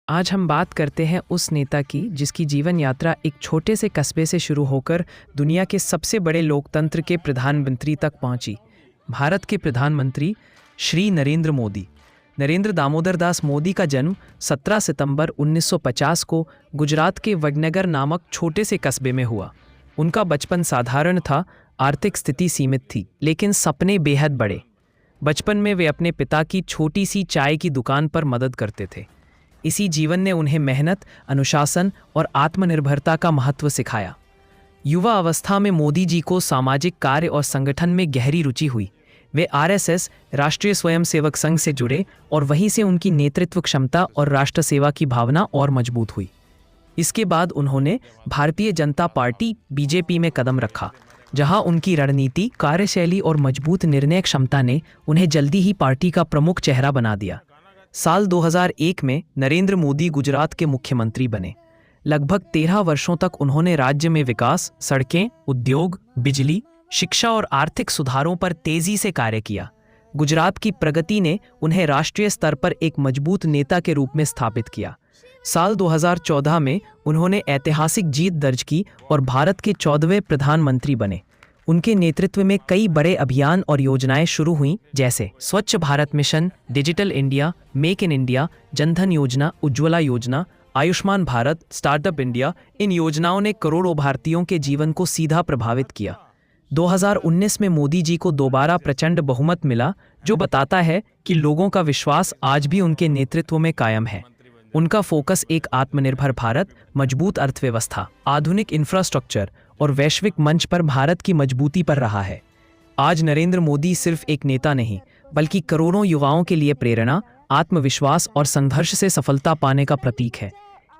आज हम बात करते हैं उस नेता की जिसकी जीवन यात्रा एक छोटे से कस्बे से शुरू होकर दुनिया के सबसे बड़े लोकतंत्र के प्रधानमंत्री तक पहुंची। भारत के प्रधानमंत्री श्री नरेंद्र मोदी। नरेंद्र दामोदर दास मोदी का जन्म 17 सितंबर 1950 को गुजरात के वडनगर नामक छोटे से कस्बे में हुआ। उनका बचपन साधारण था, आर्थिक स्थिति सीमित थी, लेकिन सपने बेहद बड़े। बचपन में वे अपने पिता की छोटी सी चाय की दुकान पर मदद करते थे। इसी जीवन ने उन्हें मेहनत, अनुशासन और आत्मनिर्भरता का महत्व सिखाया। युवा अवस्था में मोदी जी को सामाजिक कार्य और संगठन में गहरी रुचि हुई। वे आरएसएस, राष्ट्रीय स्वयंसेवक संघ से जुड़े और वहीं से उनकी नेतृत्व क्षमता और राष्ट्र सेवा की भावना और मजबूत हुई। इसके बाद उन्होंने भारतीय जनता पार्टी बीजेपी में कदम रखा, जहां उनकी रणनीति, कार्यशैली और मजबूत निर्णय क्षमता ने उन्हें जल्दी ही पार्टी का प्रमुख चेहरा बना दिया। साल 2001 में नरेंद्र मोदी गुजरात के मुख्यमंत्री बने। लगभग 13 वर्षों तक उन्होंने राज्य में विकास, सड़कें, उद्योग, बिजली, शिक्षा और आर्थिक सुधारों पर तेजी से कार्य किया। गुजरात की प्रगति ने उन्हें राष्ट्रीय स्तर पर एक मजबूत नेता के रूप में स्थापित किया। साल 2014 में उन्होंने ऐतिहासिक जीत दर्ज की और भारत के 14वें प्रधानमंत्री बने। उनके नेतृत्व में कई बड़े अभियान और योजनाएं शुरू हुईं, जैसे स्वच्छ Bharat mission, digital India, make in India, Jan Dhan योजना, उज्ज्वला योजना, आयुष्मान भारत, स्टार्टअप इंडिया। इन योजनाओं ने करोड़ों भारतीयों के जीवन को सीधा प्रभावित किया। 2019 में मोदी जी को दोबारा प्रचंड बहुमत मिला, जो बताता है कि लोगों का विश्वास आज भी उनके नेतृत्व में कायम है। उनका फोकस एक आत्मनिर्भर भारत, मजबूत अर्थव्यवस्था, आधुनिक इंफ्रास्ट्रक्चर और वैश्विक मंच पर भारत की मजबूती पर रहा है। आज नरेंद्र मोदी सिर्फ एक नेता नहीं, बल्कि करोड़ों युवाओं के लिए प्रेरणा, आत्मविश्वास और संघर्ष से सफलता पाने का प्रतीक है।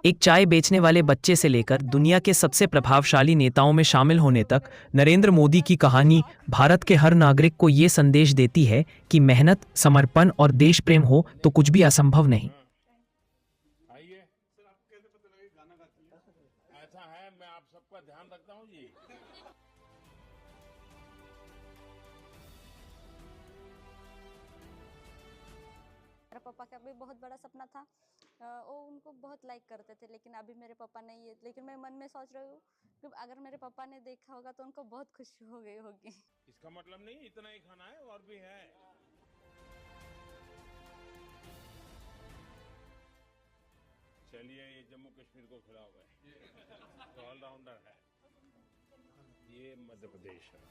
एक चाय बेचने वाले बच्चे से लेकर दुनिया के सबसे प्रभावशाली नेताओं में शामिल होने तक, नरेंद्र मोदी की कहानी भारत के हर नागरिक को ये संदेश देती है कि मेहनत, समर्पण और देश प्रेम हो तो कुछ भी असंभव नहीं। ऐसा है, मैं आप सबका ध्यान रखता हूँ जी। मेरे पापा का भी बहुत बड़ा सपना था, वो उनको बहुत लाइक करते थे, लेकिन अभी मेरे पापा नहीं है। लेकिन मैं मन में सोच रही हूँ कि अगर मेरे पापा ने देखा होगा तो उनको बहुत खुशी हो गई होगी। इसका मतलब नहीं इतना ही खाना है, और भी है। चलिए, ये जम्मू कश्मीर को खिलाओ गए, तो ऑलराउंडर है। ये मध्य प्रदेश है।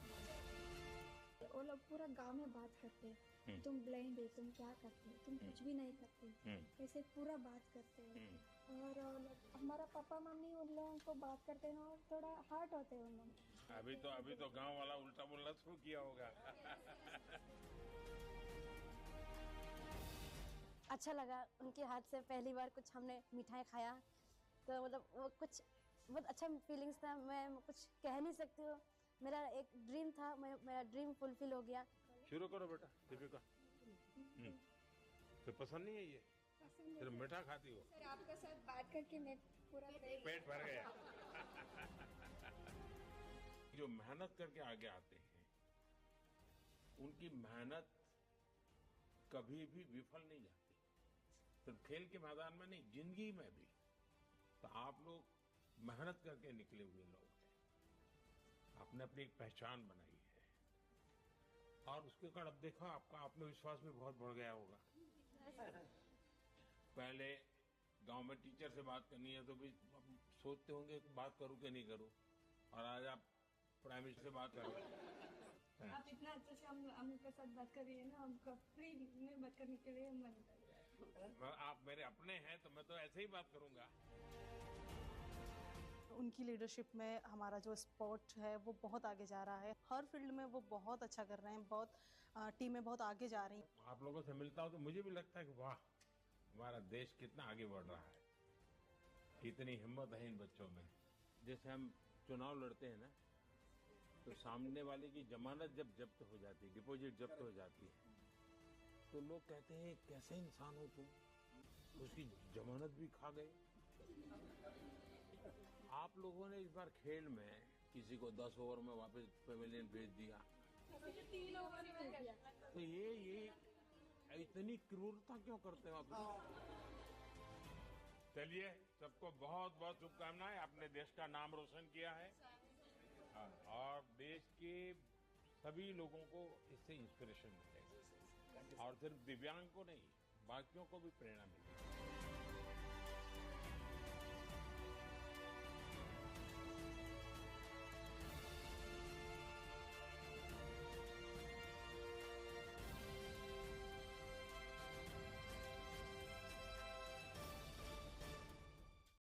वो लोग पूरा गांव में बात करते, तुम ब्लाइंड हो, तुम क्या करते हो, तुम कुछ भी नहीं करते, ऐसे पूरा बात करते हैं। और हमारा पापा मम्मी उन लोगों को बात करते हैं और थोड़ा हार्ट होते हैं उन लोग। अभी तो गांव वाला उल्टा बोलना शुरू किया होगा। अच्छा लगा उनके हाथ से पहली बार कुछ हमने मिठाई खाया, तो मतलब वो कुछ बहुत अच्छा फीलिंग्स था। मैं कुछ कह नहीं सकती हूँ। मेरा एक ड्रीम था, मेरा ड्रीम फुलफिल हो गया। शुरू करो बेटा, दीपिका। तो पसंद नहीं है ये? फिर मीठा खाती हो? सर, आपके साथ बात करके मैं पूरा पेट भर गया। जो मेहनत करके आगे आते हैं, उनकी मेहनत कभी भी विफल नहीं जाती। सिर्फ खेल के मैदान में नहीं, जिंदगी में भी। तो आप लोग मेहनत करके निकले हुए लोग हैं, आपने अपनी एक पहचान बनाई है, और उसके कारण अब देखो आपका आत्मविश्वास भी बहुत बढ़ गया होगा। पहले गांव में टीचर से बात करनी है तो भी सोचते होंगे बात करूं कि नहीं करूं, और आज आप प्राइम मिनिस्टर से बात कर रहे हैं। आप इतना अच्छे से हम के साथ बात कर रही है ना, हमको फ्री में बात करने के लिए मन कर रहा है। आप मेरे अपने हैं तो मैं तो ऐसे ही बात करूंगा। उनकी लीडरशिप में हमारा जो स्पोर्ट है वो बहुत आगे जा रहा है। हर फील्ड में वो बहुत अच्छा कर रहे हैं, बहुत टीमें बहुत आगे जा रही हैं। आप लोगों से मिलता हूं तो मुझे भी लगता है कि वाह, हमारा देश कितना आगे बढ़ रहा है, कितनी हिम्मत है इन बच्चों में। जैसे हम चुनाव लड़ते हैं ना, तो सामने वाले की जमानत जब जब्त हो जाती है, डिपॉजिट जब्त हो जाती है, तो लोग कहते हैं कैसे इंसान हो तुम, उसकी जमानत भी खा गए। आप लोगों ने इस बार खेल में किसी को 10 ओवर में वापस पेविलियन भेज दिया, तो ये इतनी क्रूरता क्यों करते हो आप? चलिए, सबको बहुत बहुत शुभकामनाएं। आपने देश का नाम रोशन किया है और देश के सभी लोगों को इससे इंस्पिरेशन मिलेगी और सिर्फ दिव्यांग को नहीं, बाकियों को भी प्रेरणा मिलेगी।